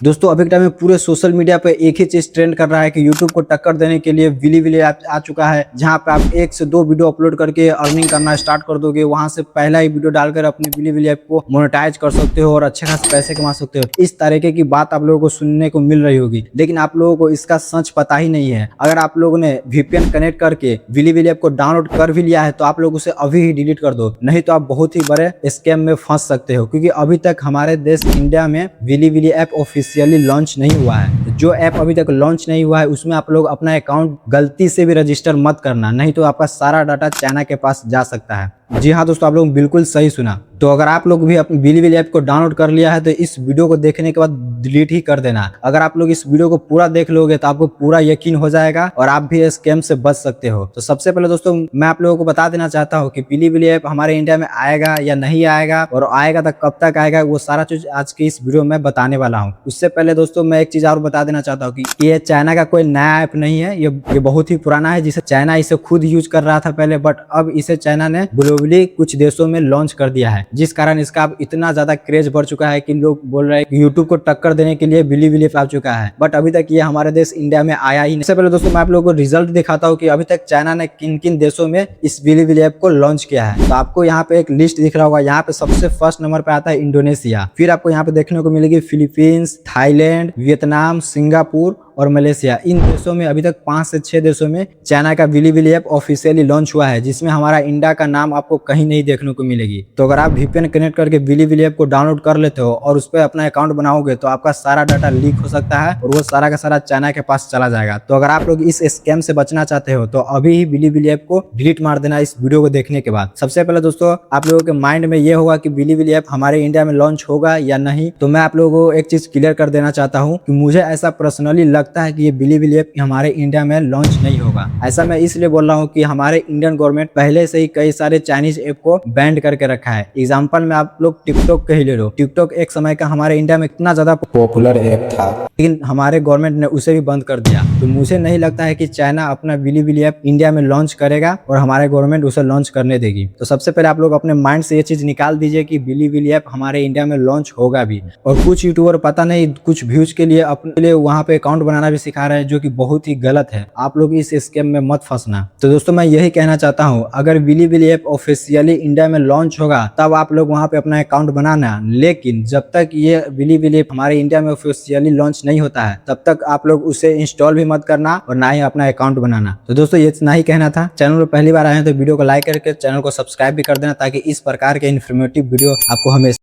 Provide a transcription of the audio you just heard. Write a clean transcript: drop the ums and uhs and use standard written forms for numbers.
दोस्तों अभी के टाइम में पूरे सोशल मीडिया पे एक ही चीज ट्रेंड कर रहा है कि यूट्यूब को टक्कर देने के लिए विली ऐप आ चुका है, जहां पे आप 1 से 2 वीडियो अपलोड करके अर्निंग करना स्टार्ट कर दोगे। वहां से पहला ही वीडियो डालकर अपनी विली ऐप को मोनेटाइज कर सकते हो और अच्छे खासे पैसे कमा सकते हो। इस तरीके की बात आप लोगों को सुनने को मिल रही होगी, लेकिन आप लोगों को इसका सच पता ही नहीं है। अगर आप लोगों ने VPN कनेक्ट करके विली ऐप को डाउनलोड कर भी लिया है तो आप लोग उसे अभी ही डिलीट कर दो, नहीं तो आप बहुत ही बड़े स्कैम में फंस सकते हो। क्योंकि अभी तक हमारे देश इंडिया में विली ऐप ऑफिशियली लॉन्च नहीं हुआ है। जो ऐप अभी तक लॉन्च नहीं हुआ है उसमें आप लोग अपना अकाउंट गलती से भी रजिस्टर मत करना, नहीं तो आपका सारा डाटा चाइना के पास जा सकता है। जी हाँ दोस्तों, आप लोग बिल्कुल सही सुना। तो अगर आप लोग भी अपनी विली ऐप को डाउनलोड कर लिया है तो इस वीडियो को देखने के बाद डिलीट ही कर देना। अगर आप लोग इस वीडियो को पूरा देख लोगे तो आपको पूरा यकीन हो जाएगा और आप भी स्कैम से बच सकते हो। तो सबसे पहले दोस्तों मैं आप लोगों को बता देना चाहता हूँ कि विली ऐप हमारे इंडिया में आएगा या नहीं आएगा, और आएगा तो कब तक आएगा, वो सारा चीज आज की इस वीडियो में बताने वाला हूँ। उससे पहले दोस्तों मैं एक चीज और बता देना चाहता हूँ कि ये चाइना का कोई नया ऐप नहीं है, ये बहुत ही पुराना है, जिसे चाइना इसे खुद यूज कर रहा था पहले, बट अब इसे चाइना ने ग्लोबली कुछ देशों में लॉन्च कर दिया है, जिस कारण इसका अब इतना ज्यादा क्रेज बढ़ चुका है कि लोग बोल रहे हैं कि यूट्यूब को टक्कर देने के लिए विली ऐप आ चुका है। बट अभी तक ये हमारे देश इंडिया में आया ही नहीं। इससे पहले दोस्तों मैं आप लोगों को रिजल्ट दिखाता हूँ कि अभी तक चाइना ने किन किन देशों में इस विली ऐप को लॉन्च किया है। तो आपको यहाँ पे एक लिस्ट दिख रहा होगा, यहाँ पे सबसे फर्स्ट नंबर पे आता है इंडोनेशिया, फिर आपको यहाँ पे देखने को मिलेगी फिलीपींस, थाईलैंड, वियतनाम, सिंगापुर और मलेशिया। इन देशों में अभी तक 5 से 6 देशों में चाइना का विली ऐप ऑफिशियली लॉन्च हुआ है, जिसमें हमारा इंडिया का नाम आपको कहीं नहीं देखने को मिलेगी। तो अगर आप VPN कनेक्ट करके विली ऐप को डाउनलोड कर लेते हो और उस पर अपना अकाउंट बनाओगे तो आपका सारा डाटा लीक हो सकता है और वो सारा का सारा चाइना के पास चला जाएगा। तो अगर आप लोग इस स्कैम से बचना चाहते हो तो अभी ही विली ऐप को डिलीट मार देना इस वीडियो को देखने के बाद। सबसे पहले दोस्तों आप लोगों के माइंड में ये होगा कि विली ऐप हमारे इंडिया में लॉन्च होगा या नहीं, तो मैं आप लोगों को एक चीज क्लियर कर देना चाहता हूँ कि मुझे ऐसा पर्सनली लगता है कि ये विली ऐप हमारे इंडिया में लॉन्च नहीं होगा। ऐसा मैं इसलिए बोल रहा हूँ कि हमारे इंडियन गवर्नमेंट पहले से ही कई सारे चाइनीज ऐप को बैंड करके रखा है। एग्जांपल में आप लोग टिकटॉक का ही ले लो। टिकटॉक एक समय का हमारे इंडिया में इतना ज्यादा पॉपुलर ऐप था, लेकिन हमारे गवर्नमेंट ने उसे भी बंद कर दिया। तो मुझे नहीं लगता है कि चाइना अपना विली ऐप इंडिया में लॉन्च करेगा और हमारे गवर्नमेंट उसे लॉन्च करने देगी। तो सबसे पहले आप लोग अपने माइंड से ये चीज निकाल दीजिए कि विली ऐप हमारे इंडिया में लॉन्च होगा भी। और कुछ यूट्यूबर पता नहीं कुछ व्यूज के लिए अपने लिए वहां पे अकाउंट बनाना भी सिखा रहे हैं, जो कि बहुत ही गलत है। आप लोग इस स्कैम में मत फंसना। तो दोस्तों मैं यही कहना चाहता हूँ, अगर विली ऐप ऑफिशियली इंडिया में लॉन्च होगा तब आप लोग वहां पे अपना अकाउंट बनाना, लेकिन जब तक ये विली ऐप हमारे इंडिया में ऑफिशियली लॉन्च नहीं होता है तब तक आप लोग उसे इंस्टॉल भी मत करना और ना ही अपना अकाउंट बनाना। तो दोस्तों ये इतना ही कहना था। चैनल पर पहली बार आए हैं तो वीडियो को लाइक करके चैनल को सब्सक्राइब भी कर देना, ताकि इस प्रकार के इन्फॉर्मेटिव वीडियो आपको हमेशा